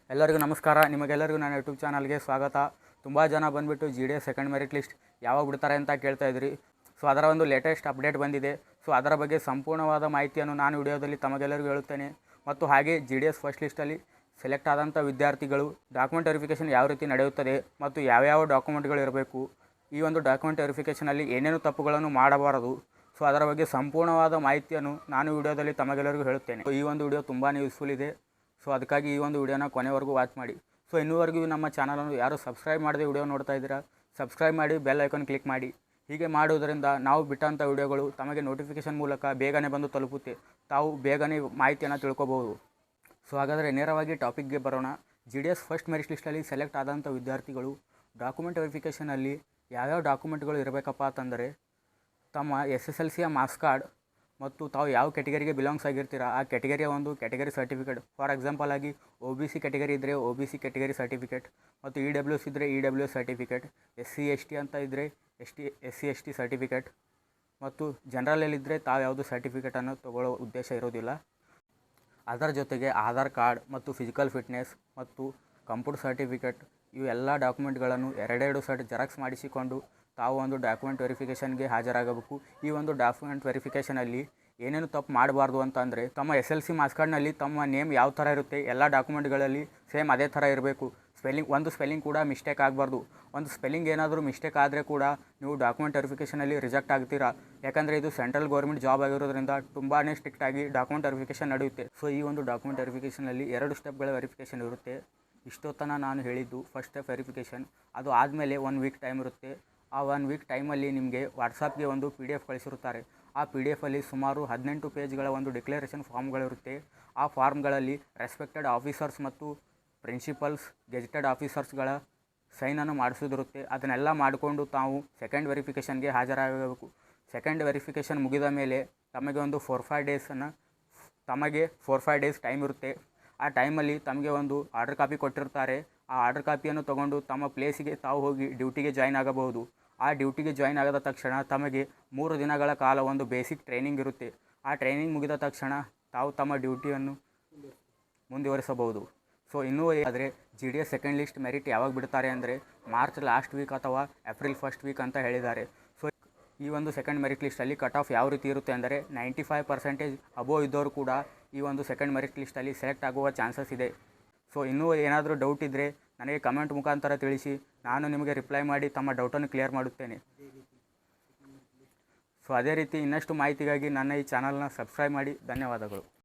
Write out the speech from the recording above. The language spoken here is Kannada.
ಎಲ್ಲರಿಗೂ ನಮಸ್ಕಾರ. ನಿಮಗೆಲ್ಲರಿಗೂ ನನ್ನ ಯೂಟ್ಯೂಬ್ ಚಾನಲ್ಗೆ ಸ್ವಾಗತ. ತುಂಬ ಜನ ಬಂದುಬಿಟ್ಟು GD ಸೆಕೆಂಡ್ ಮೆರಿಟ್ ಲಿಸ್ಟ್ ಯಾವಾಗ ಬಿಡ್ತಾರೆ ಅಂತ ಕೇಳ್ತಾ ಇದ್ರಿ. ಸೊ ಅದರ ಒಂದು ಲೇಟೆಸ್ಟ್ ಅಪ್ಡೇಟ್ ಬಂದಿದೆ. ಸೊ ಅದರ ಬಗ್ಗೆ ಸಂಪೂರ್ಣವಾದ ಮಾಹಿತಿಯನ್ನು ನಾನು ವಿಡಿಯೋದಲ್ಲಿ ತಮಗೆಲ್ಲರಿಗೂ ಹೇಳುತ್ತೇನೆ. ಮತ್ತು ಹಾಗೆ GDS ಫಸ್ಟ್ ಲಿಸ್ಟಲ್ಲಿ ಸೆಲೆಕ್ಟ್ ಆದಂಥ ವಿದ್ಯಾರ್ಥಿಗಳು ಡಾಕ್ಯುಮೆಂಟ್ ವೆರಿಫಿಕೇಷನ್ ಯಾವ ರೀತಿ ನಡೆಯುತ್ತದೆ ಮತ್ತು ಯಾವ್ಯಾವ ಡಾಕ್ಯುಮೆಂಟ್ಗಳು ಇರಬೇಕು, ಈ ಒಂದು ಡಾಕ್ಯುಮೆಂಟ್ ವೆರಿಫಿಕೇಷನಲ್ಲಿ ಏನೇನು ತಪ್ಪುಗಳನ್ನು ಮಾಡಬಾರದು, ಸೊ ಅದರ ಬಗ್ಗೆ ಸಂಪೂರ್ಣವಾದ ಮಾಹಿತಿಯನ್ನು ನಾನು ವಿಡಿಯೋದಲ್ಲಿ ತಮಗೆಲ್ಲರಿಗೂ ಹೇಳುತ್ತೇನೆ. ಈ ಒಂದು ವಿಡಿಯೋ ತುಂಬಾ ಯೂಸ್ಫುಲ್ ಇದೆ. ಸೊ ಅದಕ್ಕಾಗಿ ಈ ಒಂದು ವಿಡಿಯೋನ ಕೊನೆವರೆಗೂ ವಾಚ್ ಮಾಡಿ. ಸೊ ಇನ್ನೂವರೆಗೂ ನಮ್ಮ ಚಾನಲನ್ನು ಯಾರು ಸಬ್ಸ್ಕ್ರೈಬ್ ಮಾಡದೆ ವಿಡಿಯೋ ನೋಡ್ತಾ ಇದ್ದೀರಾ, ಸಬ್ಸ್ಕ್ರೈಬ್ ಮಾಡಿ, ಬೆಲ್ ಐಕಾನ್ ಕ್ಲಿಕ್ ಮಾಡಿ. ಹೀಗೆ ಮಾಡುವುದರಿಂದ ನಾವು ಬಿಟ್ಟಂಥ ವಿಡಿಯೋಗಳು ತಮಗೆ ನೋಟಿಫಿಕೇಷನ್ ಮೂಲಕ ಬೇಗನೆ ಬಂದು ತಲುಪುತ್ತೆ. ತಾವು ಬೇಗನೆ ಮಾಹಿತಿಯನ್ನು ತಿಳ್ಕೊಬೋದು. ಸೊ ಹಾಗಾದರೆ ನೇರವಾಗಿ ಟಾಪಿಕ್ಗೆ ಬರೋಣ. GDS ಫಸ್ಟ್ ಮೆರಿಟ್ ಲಿಸ್ಟಲ್ಲಿ ಸೆಲೆಕ್ಟ್ ಆದಂಥ ವಿದ್ಯಾರ್ಥಿಗಳು ಡಾಕ್ಯುಮೆಂಟ್ ವೆರಿಫಿಕೇಷನಲ್ಲಿ ಯಾವ್ಯಾವ ಡಾಕ್ಯುಮೆಂಟ್ಗಳು ಇರಬೇಕಪ್ಪ ಅಂತಂದರೆ, ತಮ್ಮ SSLCಯ ಮಾರ್ಕ್ಸ್ ಕಾರ್ಡ್ ಮತ್ತು ತಾವು ಯಾವ ಕ್ಯಾಟಗರಿಗೆ ಬಿಲಾಂಗ್ಸ್ ಆಗಿರ್ತೀರ ಆ ಕ್ಯಾಟಗರಿಯ ಒಂದು ಕ್ಯಾಟಗರಿ ಸರ್ಟಿಫಿಕೇಟ್. ಫಾರ್ ಎಕ್ಸಾಂಪಲ್ ಆಗಿ OBC ಕ್ಯಾಟಗರಿ ಇದ್ದರೆ OBC ಕ್ಯಾಟಗರಿ ಸರ್ಟಿಫಿಕೇಟ್, ಮತ್ತು EWS ಇದ್ದರೆ EWS ಸರ್ಟಿಫಿಕೇಟ್, SC/ST ಅಂತ ಇದ್ದರೆ SC/ST ಸರ್ಟಿಫಿಕೇಟ್, ಮತ್ತು ಜನರಲಲ್ಲಿದ್ದರೆ ತಾವು ಯಾವುದು ಸರ್ಟಿಫಿಕೇಟನ್ನು ತೊಗೊಳ್ಳೋ ಉದ್ದೇಶ ಇರೋದಿಲ್ಲ. ಅದರ ಜೊತೆಗೆ ಆಧಾರ್ ಕಾರ್ಡ್ ಮತ್ತು ಫಿಸಿಕಲ್ ಫಿಟ್ನೆಸ್ ಮತ್ತು ಕಂಪ್ಯೂಟರ್ ಸರ್ಟಿಫಿಕೇಟ್, ಇವು ಎಲ್ಲ ಡಾಕ್ಯುಮೆಂಟ್ಗಳನ್ನು ಎರಡೆರಡು ಸೆಟ್ ಜೆರಾಕ್ಸ್ ಮಾಡಿಸಿಕೊಂಡು ತಾವು ಒಂದು ಡಾಕ್ಯುಮೆಂಟ್ ವೆರಿಫಿಕೇಷನ್ಗೆ ಹಾಜರಾಗಬೇಕು. ಈ ಒಂದು ಡಾಕ್ಯುಮೆಂಟ್ ವೆರಿಫಿಕೇಷನಲ್ಲಿ ಏನೇನು ತಪ್ಪು ಮಾಡಬಾರ್ದು ಅಂತಂದರೆ, ತಮ್ಮ SLC ಮಾರ್ಕ್ಸ್ ಕಾರ್ಡ್ನಲ್ಲಿ ತಮ್ಮ ನೇಮ್ ಯಾವ ಥರ ಇರುತ್ತೆ ಎಲ್ಲ ಡಾಕ್ಯುಮೆಂಟ್ಗಳಲ್ಲಿ ಸೇಮ್ ಅದೇ ಥರ ಇರಬೇಕು. ಒಂದು ಸ್ಪೆಲ್ಲಿಂಗ್ ಕೂಡ ಮಿಸ್ಟೇಕ್ ಆಗಬಾರ್ದು. ಒಂದು ಸ್ಪೆಲ್ಲಿಂಗ್ ಏನಾದರೂ ಮಿಸ್ಟೇಕ್ ಆದರೆ ಕೂಡ ನೀವು ಡಾಕ್ಯುಮೆಂಟ್ ವೆರಿಫಿಕೇಷನಲ್ಲಿ ರಿಜೆಕ್ಟ್ ಆಗ್ತೀರಾ. ಯಾಕಂದರೆ ಇದು ಸೆಂಟ್ರಲ್ ಗೌರ್ಮೆಂಟ್ ಜಾಬ್ ಆಗಿರೋದ್ರಿಂದ ತುಂಬಾ ಸ್ಟ್ರಿಕ್ಟಾಗಿ ಡಾಕ್ಯುಮೆಂಟ್ ವೆರಿಫಿಕೇಷನ್ ನಡೆಯುತ್ತೆ. ಸೊ ಈ ಒಂದು ಡಾಕ್ಯುಮೆಂಟ್ ವೆರಿಫಿಕೇಷನಲ್ಲಿ 2 ಸ್ಟೆಪ್ಗಳ ವೆರಿಫಿಕೇಷನ್ ಇರುತ್ತೆ. ಇಷ್ಟೊತ್ತನ ನಾನು ಹೇಳಿದ್ದು ಫಸ್ಟ್ ಸ್ಟೆಪ್ ವೆರಿಫಿಕೇಷನ್. ಅದು ಆದಮೇಲೆ 1 ವೀಕ್ ಟೈಮ್ ಇರುತ್ತೆ. ಆ 1 ವೀಕ್ ಟೈಮಲ್ಲಿ ನಿಮಗೆ ವಾಟ್ಸಪ್ಗೆ ಒಂದು PDF ಕಳಿಸಿರುತ್ತಾರೆ. ಆ PDF ಸುಮಾರು 18 ಪೇಜ್ಗಳ ಒಂದು ಡಿಕ್ಲರೇಷನ್ ಫಾರ್ಮ್ಗಳಿರುತ್ತೆ. ಆ ಫಾರ್ಮ್ಗಳಲ್ಲಿ ರೆಸ್ಪೆಕ್ಟೆಡ್ ಆಫೀಸರ್ಸ್ ಮತ್ತು ಪ್ರಿನ್ಸಿಪಲ್ಸ್, ಗೆಜೆಟೆಡ್ ಆಫೀಸರ್ಸ್ಗಳ ಸೈನನ್ನು ಮಾಡಿಸೋದಿರುತ್ತೆ. ಅದನ್ನೆಲ್ಲ ಮಾಡಿಕೊಂಡು ತಾವು ಸೆಕೆಂಡ್ ವೆರಿಫಿಕೇಷನ್ಗೆ ಹಾಜರಾಗಬೇಕು. ಸೆಕೆಂಡ್ ವೆರಿಫಿಕೇಷನ್ ಮುಗಿದ ಮೇಲೆ ತಮಗೆ ಒಂದು 4-5 ಡೇಸ್ ಟೈಮ್ ಇರುತ್ತೆ. ಆ ಟೈಮಲ್ಲಿ ತಮಗೆ ಒಂದು ಆರ್ಡರ್ ಕಾಪಿ ಕೊಟ್ಟಿರ್ತಾರೆ. ಆ ಆರ್ಡರ್ ಕಾಪಿಯನ್ನು ತೊಗೊಂಡು ತಮ್ಮ ಪ್ಲೇಸಿಗೆ ತಾವು ಹೋಗಿ ಡ್ಯೂಟಿಗೆ ಜಾಯ್ನ್ ಆಗಬಹುದು. ಆ ಡ್ಯೂಟಿಗೆ ಜಾಯ್ನ್ ಆಗದ ತಕ್ಷಣ ತಮಗೆ 3 ದಿನಗಳ ಕಾಲ ಒಂದು ಬೇಸಿಕ್ ಟ್ರೈನಿಂಗ್ ಇರುತ್ತೆ. ಆ ಟ್ರೈನಿಂಗ್ ಮುಗಿದ ತಕ್ಷಣ ತಾವು ತಮ್ಮ ಡ್ಯೂಟಿಯನ್ನು ಮುಂದುವರಿಸಬಹುದು. ಸೊ ಇನ್ನೂ ಆದರೆ GDS ಸೆಕೆಂಡ್ ಲಿಸ್ಟ್ ಮೆರಿಟ್ ಯಾವಾಗ ಬಿಡ್ತಾರೆ ಅಂದರೆ ಮಾರ್ಚ್ ಲಾಸ್ಟ್ ವೀಕ್ ಅಥವಾ ಏಪ್ರಿಲ್ ಫಸ್ಟ್ ವೀಕ್ ಅಂತ ಹೇಳಿದ್ದಾರೆ. ಸೊ ಈ ಒಂದು ಸೆಕೆಂಡ್ ಮೆರಿಟ್ ಲಿಸ್ಟಲ್ಲಿ ಕಟ್ ಆಫ್ ಯಾವ ರೀತಿ ಇರುತ್ತೆ ಅಂದರೆ 95% ಅಬೋವ್ ಇದ್ದವರು ಕೂಡ ಈ ಒಂದು ಸೆಕೆಂಡ್ ಮೆರಿಟ್ ಲಿಸ್ಟಲ್ಲಿ ಸೆಲೆಕ್ಟ್ ಆಗುವ ಚಾನ್ಸಸ್ ಇದೆ. ಸೊ ಇನ್ನೂ ಏನಾದರೂ ಡೌಟ್ ಇದ್ದರೆ ನನಗೆ ಕಮೆಂಟ್ ಮುಖಾಂತರ ತಿಳಿಸಿ, ನಾನು ನಿಮಗೆ ರಿಪ್ಲೈ ಮಾಡಿ ತಮ್ಮ ಡೌಟನ್ನು ಕ್ಲಿಯರ್ ಮಾಡುತ್ತೇನೆ. ಸೊ ಅದೇ ರೀತಿ ಇನ್ನಷ್ಟು ಮಾಹಿತಿಗಾಗಿ ನನ್ನ ಈ ಚಾನಲ್ನ ಸಬ್ಸ್ಕ್ರೈಬ್ ಮಾಡಿ. ಧನ್ಯವಾದಗಳು.